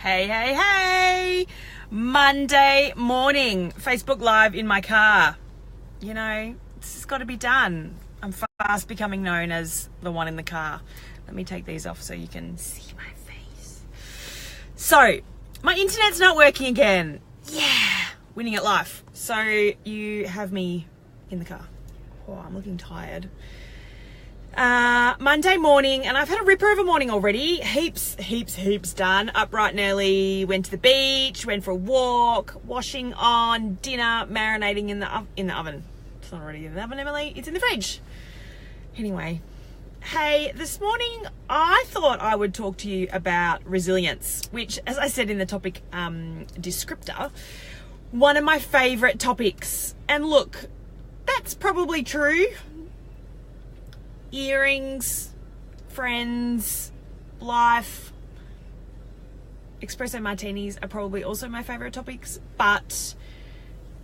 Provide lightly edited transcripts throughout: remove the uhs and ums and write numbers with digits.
Hey, hey, hey! Monday morning, Facebook Live in my car. You know, this has got to be done. I'm fast becoming known as the one in the car. Let me take these off so you can see my face. So, my internet's not working again. Yeah, winning at life. So, you have me in the car. Oh, I'm looking tired. Monday morning, and I've had a ripper of a morning already. Heaps done. Up bright and early, went to the beach, went for a walk, washing on, dinner, marinating in the oven. It's not already in the oven, Emily. It's in the fridge. Anyway, hey, this morning I thought I would talk to you about resilience, which, as I said in the topic descriptor, one of my favorite topics. And look, that's probably true. Earrings, friends, life, espresso martinis are probably also my favorite topics, but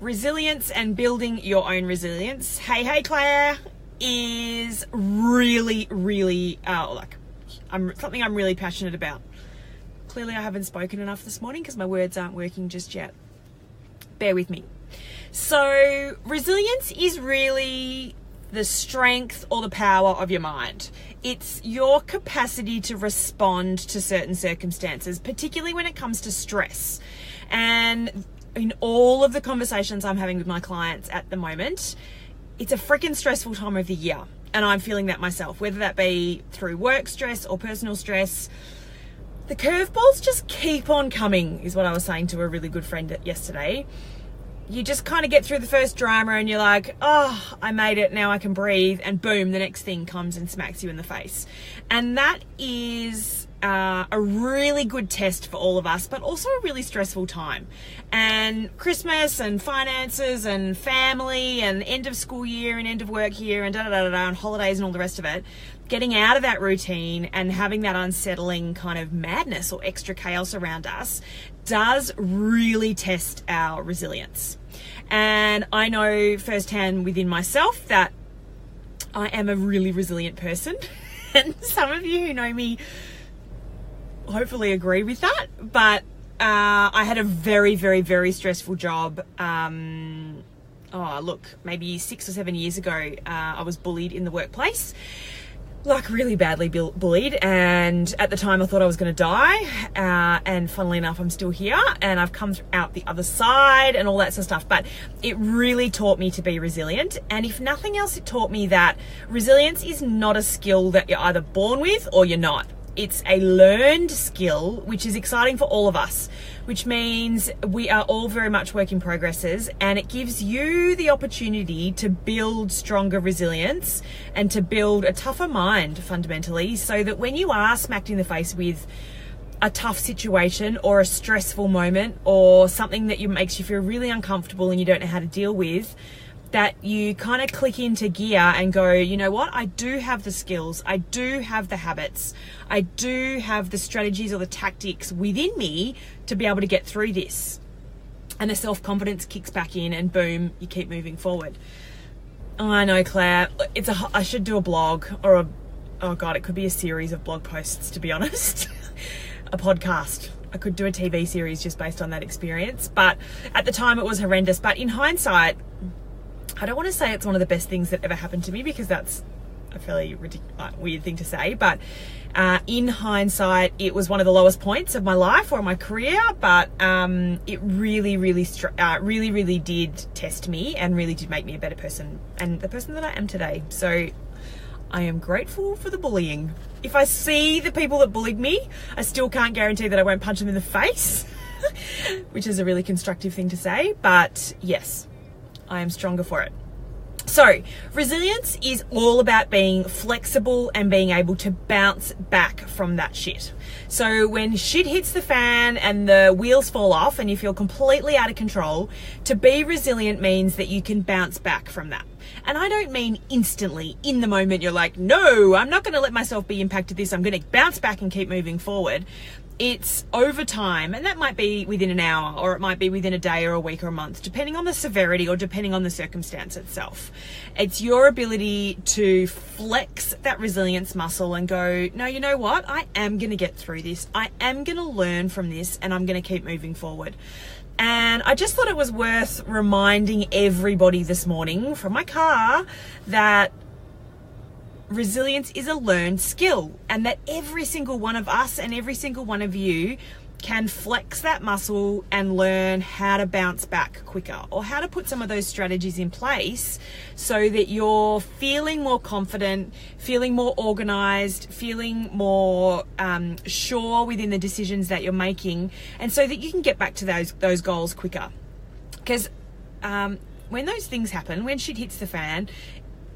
resilience and building your own resilience, hey Claire, is really something I'm really passionate about. Clearly I haven't spoken enough this morning because my words aren't working just yet. Bear with me. So resilience is really the strength or the power of your mind. It's your capacity to respond to certain circumstances, particularly when it comes to stress. And in all of the conversations I'm having with my clients at the moment, it's a freaking stressful time of the year. And I'm feeling that myself, whether that be through work stress or personal stress. The curveballs just keep on coming, is what I was saying to a really good friend yesterday. You just kind of get through the first drama and you're like, oh, I made it, now I can breathe. And boom, the next thing comes and smacks you in the face. And that is a really good test for all of us, but also a really stressful time. And Christmas and finances and family and end of school year and end of work year and and holidays and all the rest of it, getting out of that routine and having that unsettling kind of madness or extra chaos around us does really test our resilience. And I know firsthand within myself that I am a really resilient person. And some of you who know me hopefully agree with that. But I had a very stressful job. Maybe 6 or 7 years ago, I was bullied in the workplace. Like really badly bullied, and at the time I thought I was going to die, and funnily enough I'm still here and I've come out the other side and all that sort of stuff. But it really taught me to be resilient, and if nothing else it taught me that resilience is not a skill that you're either born with or you're not. It's a learned skill, which is exciting for all of us, which means we are all very much work in progresses, and it gives you the opportunity to build stronger resilience and to build a tougher mind fundamentally, so that when you are smacked in the face with a tough situation or a stressful moment or something that makes you feel really uncomfortable and you don't know how to deal with, that you kind of click into gear and go, you know what, I do have the skills, I do have the habits, I do have the strategies or the tactics within me to be able to get through this. And the self-confidence kicks back in and boom, you keep moving forward. Oh, I know, Claire, I should do a blog or it could be a series of blog posts, to be honest. A podcast. I could do a TV series just based on that experience. But at the time it was horrendous. But in hindsight, I don't want to say it's one of the best things that ever happened to me, because that's a fairly weird thing to say. But in hindsight, it was one of the lowest points of my life or my career. But it really did test me and really did make me a better person and the person that I am today. So I am grateful for the bullying. If I see the people that bullied me, I still can't guarantee that I won't punch them in the face, which is a really constructive thing to say. But yes, I am stronger for it. So resilience is all about being flexible and being able to bounce back from that shit. So when shit hits the fan and the wheels fall off and you feel completely out of control, to be resilient means that you can bounce back from that. And I don't mean instantly, in the moment you're like, no, I'm not going to let myself be impacted this. I'm going to bounce back and keep moving forward. It's over time, and that might be within an hour, or it might be within a day or a week or a month, depending on the severity or depending on the circumstance itself. It's your ability to flex that resilience muscle and go, no, you know what? I am going to get through this. I am going to learn from this, and I'm going to keep moving forward. And I just thought it was worth reminding everybody this morning from my car that resilience is a learned skill, and that every single one of us and every single one of you can flex that muscle and learn how to bounce back quicker, or how to put some of those strategies in place so that you're feeling more confident, feeling more organized, feeling more sure within the decisions that you're making, and so that you can get back to those goals quicker. Because when those things happen, when shit hits the fan,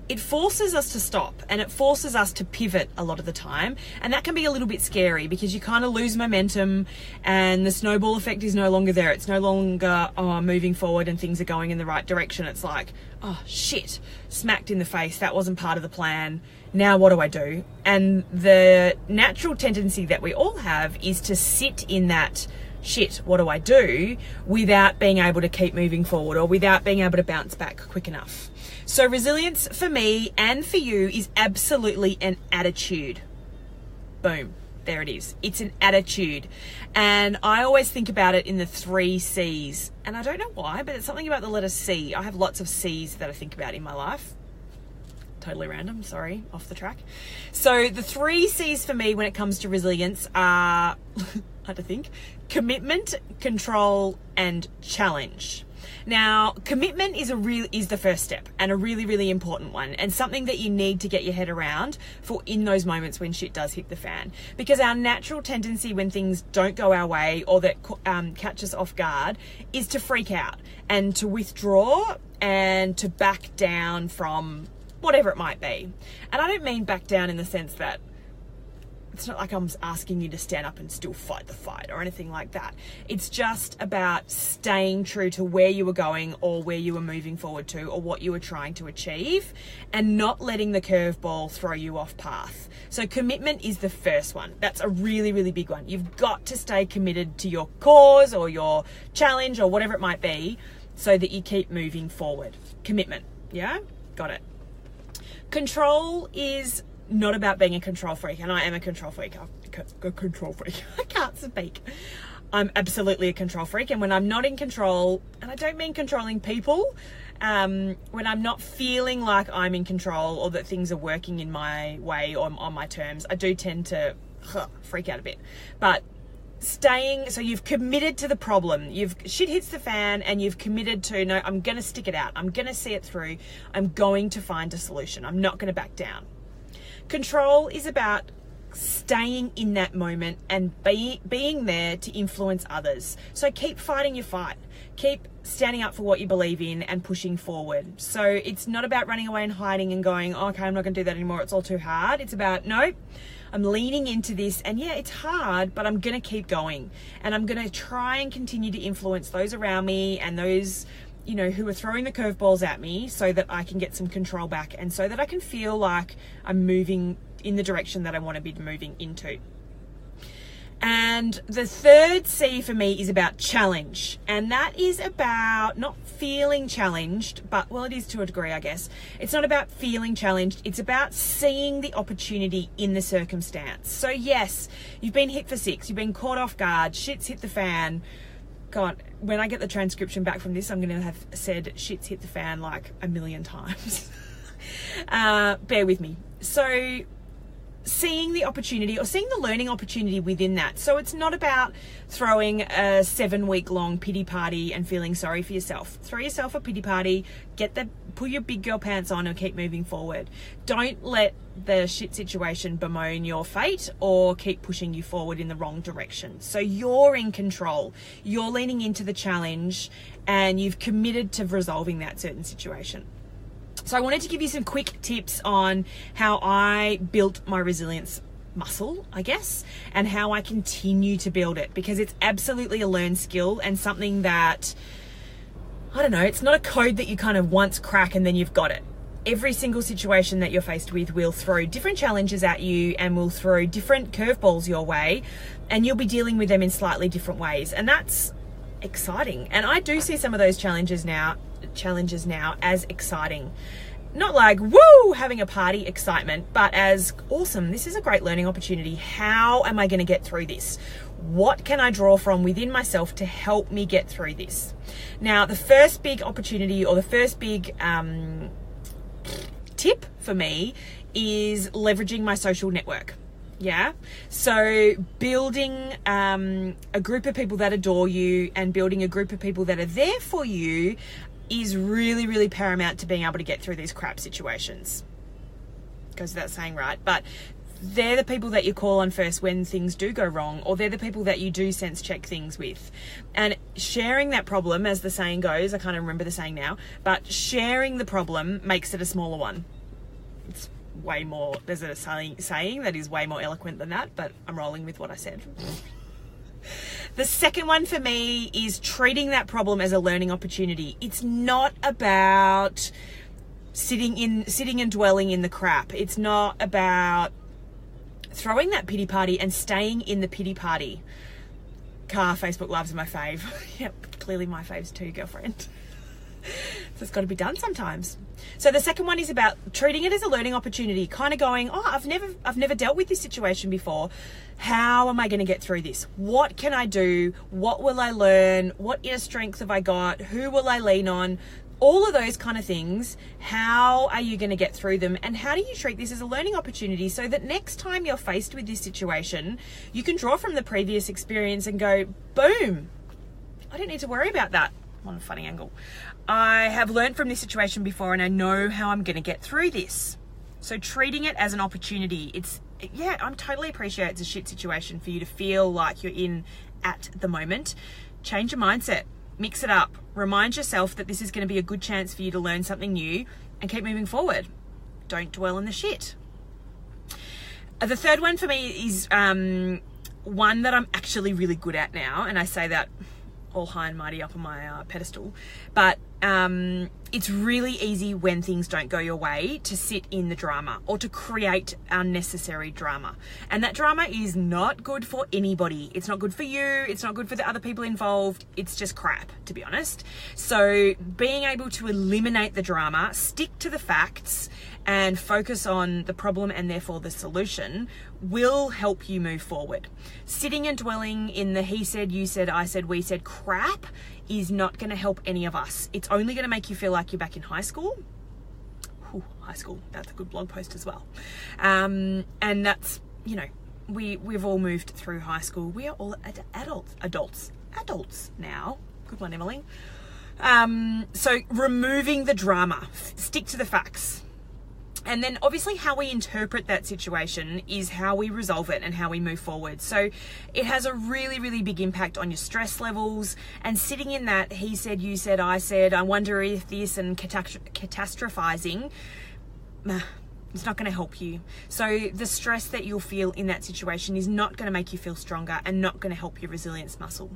it forces us to stop, and it forces us to pivot a lot of the time. And that can be a little bit scary, because you kind of lose momentum and the snowball effect is no longer there. It's no longer, oh, I'm moving forward and things are going in the right direction. It's like, oh shit, smacked in the face. That wasn't part of the plan. Now what do I do? And the natural tendency that we all have is to sit in that shit, what do I do, without being able to keep moving forward, or without being able to bounce back quick enough. So resilience for me and for you is absolutely an attitude. Boom. There it is. It's an attitude. And I always think about it in the 3 C's. And I don't know why, but it's something about the letter C. I have lots of C's that I think about in my life. Totally random, sorry, off the track. So the 3 C's for me when it comes to resilience are, I had to think, commitment, control, and challenge. Now, commitment is the first step, and a really, really important one, and something that you need to get your head around for in those moments when shit does hit the fan. Because our natural tendency when things don't go our way, or that catch us off guard, is to freak out and to withdraw and to back down from whatever it might be. And I don't mean back down in the sense that it's not like I'm asking you to stand up and still fight the fight or anything like that. It's just about staying true to where you were going, or where you were moving forward to, or what you were trying to achieve, and not letting the curveball throw you off path. So commitment is the first one. That's a really, really big one. You've got to stay committed to your cause or your challenge or whatever it might be, so that you keep moving forward. Commitment. Yeah? Got it. Control is not about being a control freak, and I am a control freak. I can't speak. I'm absolutely a control freak, and when I'm not in control, and I don't mean controlling people, when I'm not feeling like I'm in control, or that things are working in my way or on my terms, I do tend to freak out a bit. But so you've committed to the problem, shit hits the fan, and you've committed to, no, I'm going to stick it out, I'm going to see it through, I'm going to find a solution, I'm not going to back down. Control is about staying in that moment and being there to influence others. So keep fighting your fight. Keep standing up for what you believe in and pushing forward. So it's not about running away and hiding and going, oh, okay, I'm not going to do that anymore, it's all too hard. It's about, no, I'm leaning into this, and yeah, it's hard, but I'm going to keep going. And I'm going to try and continue to influence those around me and those, you know, who are throwing the curveballs at me, so that I can get some control back, and so that I can feel like I'm moving in the direction that I want to be moving into. And the 3rd C for me is about challenge. And that is about not feeling challenged, but, well, it is to a degree, I guess. It's not about feeling challenged. It's about seeing the opportunity in the circumstance. So yes, you've been hit for 6. You've been caught off guard. Shit's hit the fan. God, when I get the transcription back from this, I'm going to have said shit's hit the fan like a million times. Bear with me. So seeing the opportunity, or seeing the learning opportunity within that. So it's not about throwing a 7-week-long pity party and feeling sorry for yourself. Throw yourself a pity party, put your big girl pants on and keep moving forward. Don't let the shit situation bemoan your fate or keep pushing you forward in the wrong direction. So you're in control. You're leaning into the challenge, and you've committed to resolving that certain situation. So I wanted to give you some quick tips on how I built my resilience muscle, I guess, and how I continue to build it, because it's absolutely a learned skill, and something that, I don't know, it's not a code that you kind of once crack and then you've got it. every single situation that you're faced with will throw different challenges at you and will throw different curveballs your way, and you'll be dealing with them in slightly different ways. And that's exciting. And I do see some of those challenges now as exciting. Not like, woo, having a party excitement, but as awesome. This is a great learning opportunity. How am I going to get through this? What can I draw from within myself to help me get through this? Now, the first big opportunity, or the first big tip for me, is leveraging my social network. Yeah. So building a group of people that adore you and building a group of people that are there for you is really, really paramount to being able to get through these crap situations. Goes without saying, right? But they're the people that you call on first when things do go wrong, or they're the people that you do sense check things with. And sharing that problem, as the saying goes, I can't remember the saying now, but sharing the problem makes it a smaller one. It's way more, there's a saying that is way more eloquent than that, but I'm rolling with what I said. The second one for me is treating that problem as a learning opportunity. It's not about sitting and dwelling in the crap. It's not about throwing that pity party and staying in the pity party. Facebook Lives are my fave. Yep, clearly my faves too, girlfriend. So it's got to be done sometimes. So the second one is about treating it as a learning opportunity, kind of going, oh, I've never dealt with this situation before. How am I going to get through this? What can I do? What will I learn? What inner strength have I got? Who will I lean on? All of those kind of things. How are you going to get through them? And how do you treat this as a learning opportunity so that next time you're faced with this situation, you can draw from the previous experience and go, boom, I don't need to worry about that. On a funny angle. I have learned from this situation before and I know how I'm going to get through this. So treating it as an opportunity, I totally appreciate it's a shit situation for you to feel like you're in at the moment. Change your mindset, mix it up, remind yourself that this is going to be a good chance for you to learn something new and keep moving forward. Don't dwell in the shit. The third one for me is one that I'm actually really good at now, and I say that all high and mighty up on my pedestal, but it's really easy when things don't go your way to sit in the drama or to create unnecessary drama. And that drama is not good for anybody. It's not good for you. It's not good for the other people involved. It's just crap, to be honest. So being able to eliminate the drama, stick to the facts, and focus on the problem and therefore the solution will help you move forward. Sitting and dwelling in the he said, you said, I said, we said crap is not going to help any of us. It's only going to make you feel like you're back in high school. High school, that's a good blog post as well. And that's, we've all moved through high school. We are all adults now. Good one, Emily. So removing the drama, stick to the facts. And then obviously how we interpret that situation is how we resolve it and how we move forward. So it has a really, really big impact on your stress levels, and sitting in that he said, you said, I said, I wonder if this, and catastrophizing, it's not going to help you. So the stress that you'll feel in that situation is not going to make you feel stronger and not going to help your resilience muscle.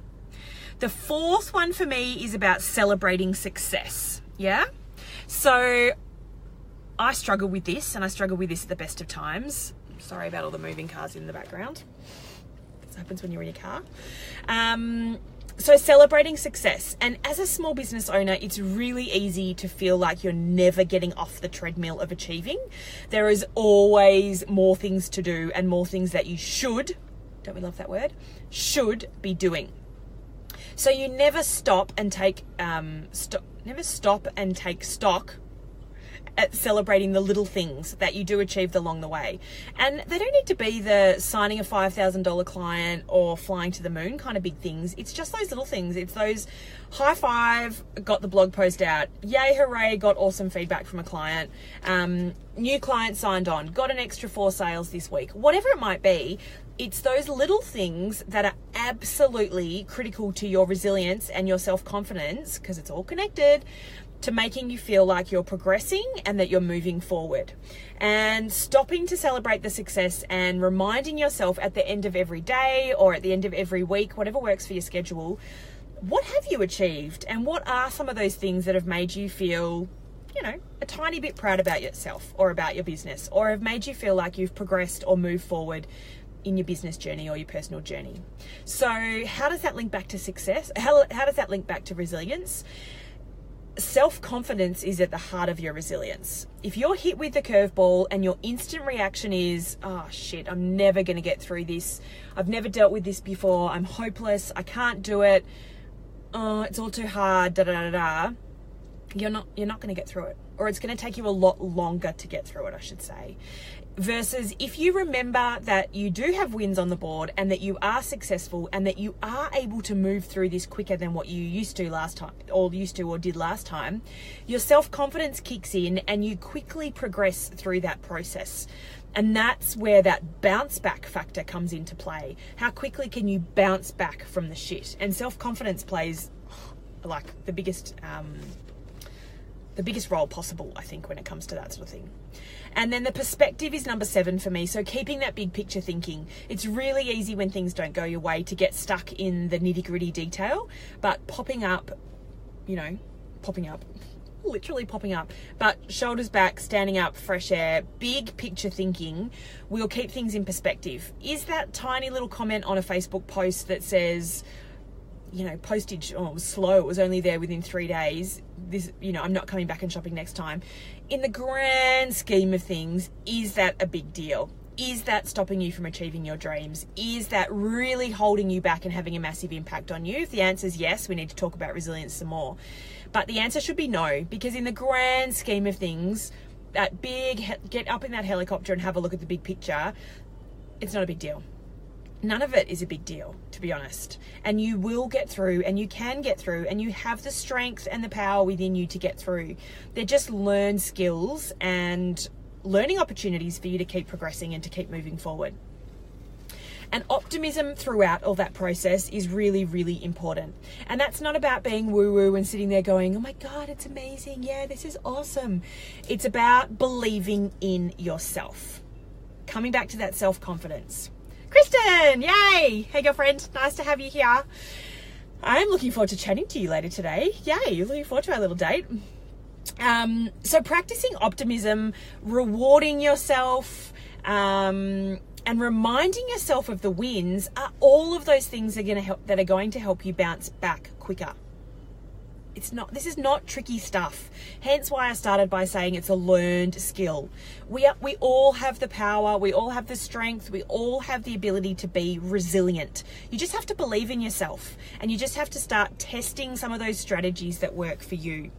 The fourth one for me is about celebrating success. Yeah. So I struggle with this, and I struggle with this at the best of times. Sorry about all the moving cars in the background. This happens when you're in your car. So celebrating success. And as a small business owner, it's really easy to feel like you're never getting off the treadmill of achieving. There is always more things to do and more things that you should, don't we love that word, should be doing. So you never stop and take stock at celebrating the little things that you do achieve along the way. And they don't need to be the signing a $5,000 client or flying to the moon kind of big things. It's just those little things. It's those high five, got the blog post out, yay, hooray, got awesome feedback from a client, new client signed on, got an extra 4 sales this week, whatever it might be. It's those little things that are absolutely critical to your resilience and your self-confidence, because it's all connected, to making you feel like you're progressing and that you're moving forward. And stopping to celebrate the success and reminding yourself at the end of every day or at the end of every week, whatever works for your schedule, what have you achieved? And what are some of those things that have made you feel a tiny bit proud about yourself or about your business, or have made you feel like you've progressed or moved forward in your business journey or your personal journey. So how does that link back to success? How does that link back to resilience? Self-confidence is at the heart of your resilience. If you're hit with the curveball and your instant reaction is, oh shit, I'm never going to get through this. I've never dealt with this before. I'm hopeless. I can't do it. Oh, it's all too hard. Da da da da. You're not going to get through it, or it's going to take you a lot longer to get through it, I should say. Versus if you remember that you do have wins on the board and that you are successful and that you are able to move through this quicker than what you used to or did last time, your self-confidence kicks in and you quickly progress through that process. And that's where that bounce back factor comes into play. How quickly can you bounce back from the shit? And self-confidence plays like the biggest role possible, I think, when it comes to that sort of thing. And then the perspective is number 7 for me. So keeping that big picture thinking. It's really easy when things don't go your way to get stuck in the nitty gritty detail, but popping up, literally popping up, but shoulders back, standing up, fresh air, big picture thinking will keep things in perspective. Is that tiny little comment on a Facebook post that says, postage, it was slow, it was only there within 3 days, I'm not coming back and shopping next time. In the grand scheme of things, is that a big deal? Is that stopping you from achieving your dreams? Is that really holding you back and having a massive impact on you? If the answer is yes, we need to talk about resilience some more. But the answer should be no, because in the grand scheme of things, that big, get up in that helicopter and have a look at the big picture, it's not a big deal. None of it is a big deal, to be honest. And you will get through, and you can get through, and you have the strength and the power within you to get through. They're just learned skills and learning opportunities for you to keep progressing and to keep moving forward. And optimism throughout all that process is really, really important. And that's not about being woo-woo and sitting there going, oh my God, it's amazing. Yeah, this is awesome. It's about believing in yourself. Coming back to that self-confidence. Kristen, yay! Hey girlfriend, nice to have you here. I'm looking forward to chatting to you later today. Yay, looking forward to our little date. So practicing optimism, rewarding yourself, and reminding yourself of the wins are all of those things that are going to help you bounce back quicker. This is not tricky stuff. Hence why I started by saying it's a learned skill. We all have the power, we all have the strength, we all have the ability to be resilient. You just have to believe in yourself, and you just have to start testing some of those strategies that work for you.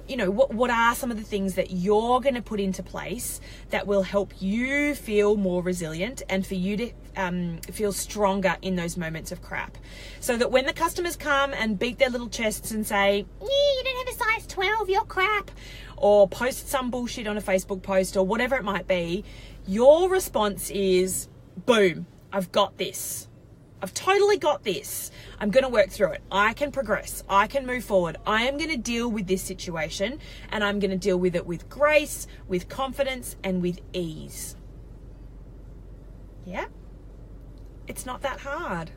What are some of the things that you're going to put into place that will help you feel more resilient and for you to feel stronger in those moments of crap, so that when the customers come and beat their little chests and say, you don't have a size 12, you're crap, or post some bullshit on a Facebook post or whatever it might be, your response is, boom, I've got this. I've totally got this. I'm going to work through it. I can progress. I can move forward. I am going to deal with this situation, and I'm going to deal with it with grace, with confidence, and with ease. Yeah? It's not that hard.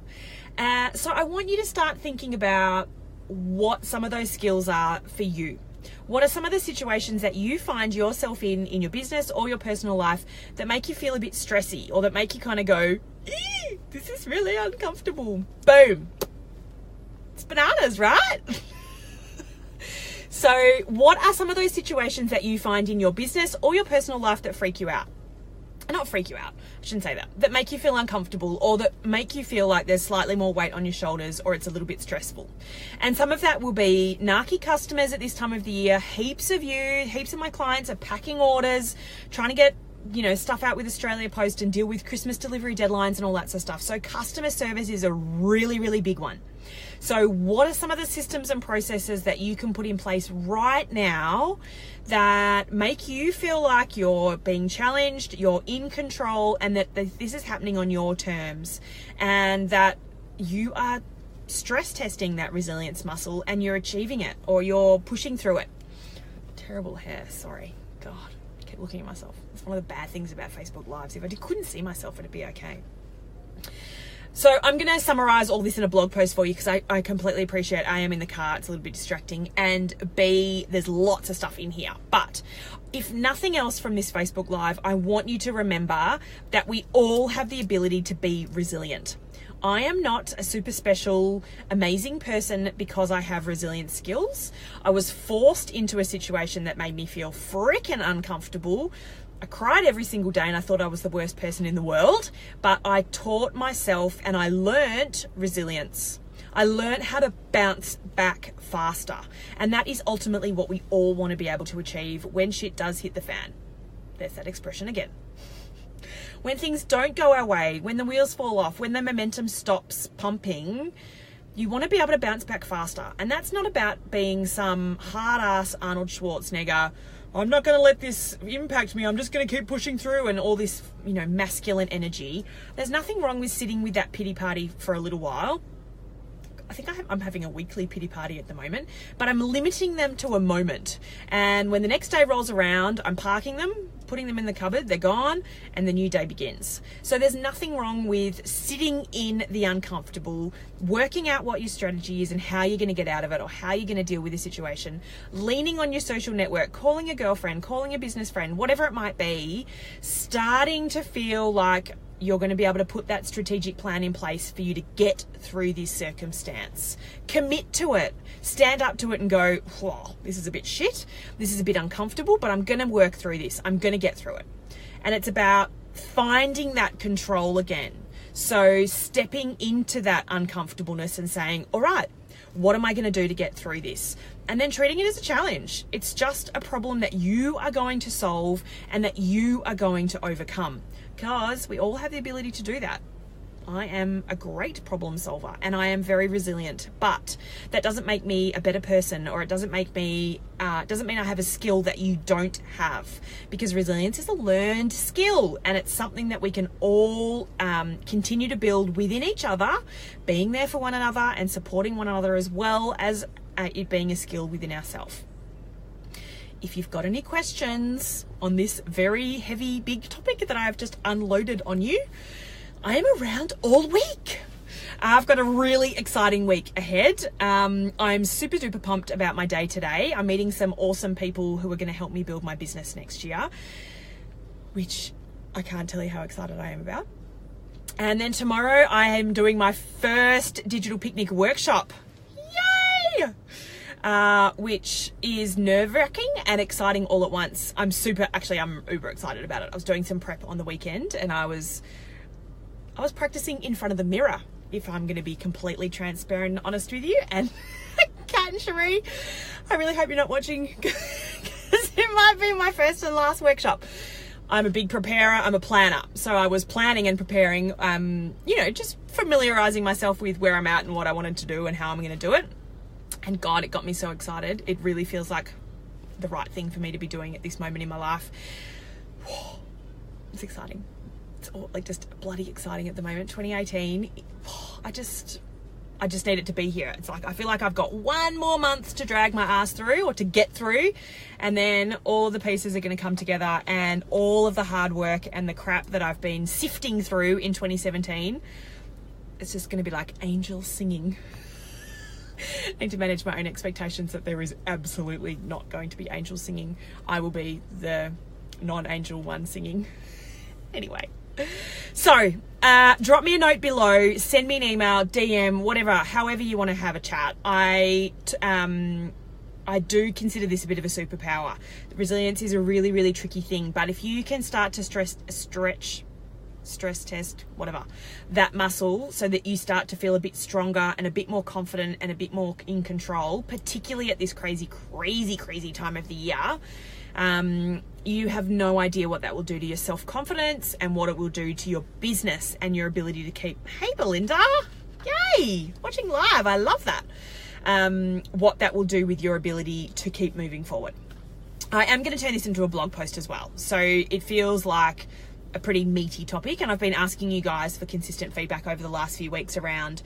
So I want you to start thinking about what some of those skills are for you. What are some of the situations that you find yourself in your business or your personal life that make you feel a bit stressy, or that make you kind of go, this is really uncomfortable? Boom. It's bananas, right? So what are some of those situations that you find in your business or your personal life that freak you out? Not freak you out, I shouldn't say that. That make you feel uncomfortable, or that make you feel like there's slightly more weight on your shoulders, or it's a little bit stressful. And some of that will be narky customers at this time of the year. Heaps of my clients are packing orders, trying to get stuff out with Australia Post and deal with Christmas delivery deadlines and all that sort of stuff. So customer service is a really, really big one. So what are some of the systems and processes that you can put in place right now that make you feel like you're being challenged, you're in control, and that this is happening on your terms, and that you are stress testing that resilience muscle and you're achieving it, or you're pushing through it? Terrible hair, sorry. God, I keep looking at myself. It's one of the bad things about Facebook Lives. If I couldn't see myself, it'd be okay. So I'm going to summarize all this in a blog post for you because I completely appreciate I am in the car. It's a little bit distracting. And B, there's lots of stuff in here. But if nothing else from this Facebook Live, I want you to remember that we all have the ability to be resilient. I am not a super special, amazing person because I have resilient skills. I was forced into a situation that made me feel freaking uncomfortable. I cried every single day and I thought I was the worst person in the world, but I taught myself and I learnt resilience. I learnt how to bounce back faster. And that is ultimately what we all want to be able to achieve when shit does hit the fan. There's that expression again. When things don't go our way, when the wheels fall off, when the momentum stops pumping, you want to be able to bounce back faster. And that's not about being some hard-ass Arnold Schwarzenegger, I'm not going to let this impact me, I'm just going to keep pushing through, and all this, masculine energy. There's nothing wrong with sitting with that pity party for a little while. I think I'm having a weekly pity party at the moment, but I'm limiting them to a moment. And when the next day rolls around, I'm parking them, putting them in the cupboard, they're gone, and the new day begins. So there's nothing wrong with sitting in the uncomfortable, working out what your strategy is and how you're going to get out of it or how you're going to deal with the situation, leaning on your social network, calling a girlfriend, calling a business friend, whatever it might be, starting to feel like you're going to be able to put that strategic plan in place for you to get through this circumstance. Commit to it. Stand up to it and go, whoa, this is a bit shit. This is a bit uncomfortable, but I'm going to work through this. I'm going to get through it. And it's about finding that control again. So stepping into that uncomfortableness and saying, all right, what am I going to do to get through this? And then treating it as a challenge. It's just a problem that you are going to solve and that you are going to overcome. Because we all have the ability to do that. I am a great problem solver and I am very resilient, but that doesn't make me a better person, or it doesn't make me, doesn't mean I have a skill that you don't have, because resilience is a learned skill and it's something that we can all continue to build within each other, being there for one another and supporting one another, as well as it being a skill within ourselves. If you've got any questions on this very heavy, big topic that I have just unloaded on you, I am around all week. I've got a really exciting week ahead. I'm super duper pumped about my day today. I'm meeting some awesome people who are going to help me build my business next year, which I can't tell you how excited I am about. And then tomorrow I am doing my first digital picnic workshop. Yay! Which is nerve-wracking and exciting all at once. I'm uber excited about it. I was doing some prep on the weekend and I was practicing in front of the mirror, if I'm going to be completely transparent and honest with you. And Kat and Cherie, I really hope you're not watching because it might be my first and last workshop. I'm a big preparer, I'm a planner. So I was planning and preparing, just familiarizing myself with where I'm at and what I wanted to do and how I'm going to do it. And God, it got me so excited. It really feels like the right thing for me to be doing at this moment in my life. It's exciting. It's all just bloody exciting at the moment. 2018, I just need it to be here. It's like, I feel like I've got one more month to drag my ass through, or to get through. And then all of the pieces are going to come together, and all of the hard work and the crap that I've been sifting through in 2017, it's just going to be like angels singing. I need to manage my own expectations that there is absolutely not going to be angels singing. I will be the non-angel one singing. Anyway, so drop me a note below, send me an email, DM, whatever, however you want to have a chat. I do consider this a bit of a superpower. Resilience is a really, really tricky thing, but if you can start to stress test, whatever, that muscle, so that you start to feel a bit stronger and a bit more confident and a bit more in control, particularly at this crazy time of the year, you have no idea what that will do to your self-confidence and what it will do to your business and your ability to keep, hey Belinda, yay, watching live, I love that, what that will do with your ability to keep moving forward. I am going to turn this into a blog post as well, so it feels like a pretty meaty topic, and I've been asking you guys for consistent feedback over the last few weeks around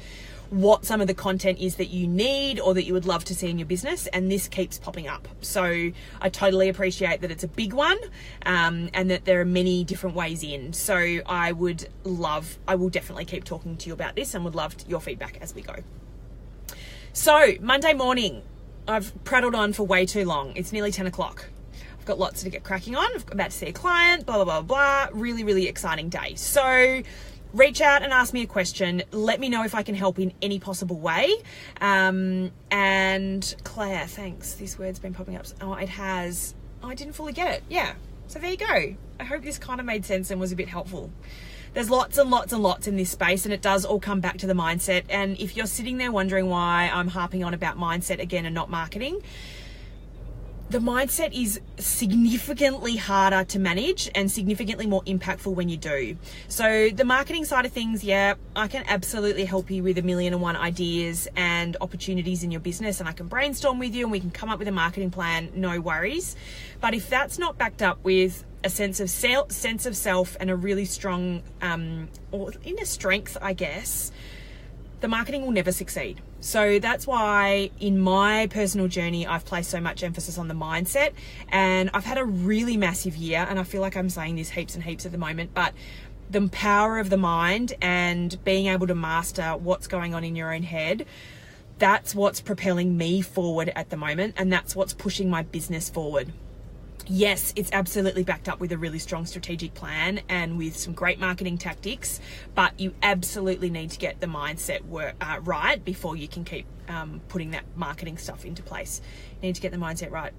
what some of the content is that you need or that you would love to see in your business, and this keeps popping up. So I totally appreciate that it's a big one, and that there are many different ways in. So I will definitely keep talking to you about this and would love your feedback as we go. So Monday morning, I've prattled on for way too long. It's nearly 10 o'clock. I've got lots to get cracking on. I'm about to see a client, blah, blah, blah, blah. Really, really exciting day. So reach out and ask me a question. Let me know if I can help in any possible way. And Claire, thanks. This word's been popping up. Oh, it has. Oh, I didn't fully get it. Yeah. So there you go. I hope this kind of made sense and was a bit helpful. There's lots and lots and lots in this space, and it does all come back to the mindset. And if you're sitting there wondering why I'm harping on about mindset again and not marketing, the mindset is significantly harder to manage and significantly more impactful when you do. So the marketing side of things, yeah, I can absolutely help you with 1,000,001 ideas and opportunities in your business, and I can brainstorm with you and we can come up with a marketing plan, no worries. But if that's not backed up with a sense of self and a really strong or inner strength, I guess, the marketing will never succeed. So that's why in my personal journey, I've placed so much emphasis on the mindset, and I've had a really massive year, and I feel like I'm saying this heaps and heaps at the moment, but the power of the mind and being able to master what's going on in your own head, that's what's propelling me forward at the moment, and that's what's pushing my business forward. Yes, it's absolutely backed up with a really strong strategic plan and with some great marketing tactics, but you absolutely need to get the mindset right before you can keep putting that marketing stuff into place. You need to get the mindset right.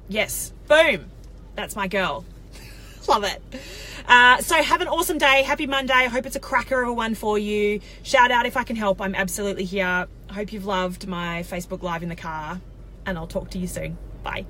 Yes, boom. That's my girl. Love it. So have an awesome day. Happy Monday. I hope it's a cracker of a one for you. Shout out if I can help. I'm absolutely here. I hope you've loved my Facebook Live in the car, and I'll talk to you soon. Bye.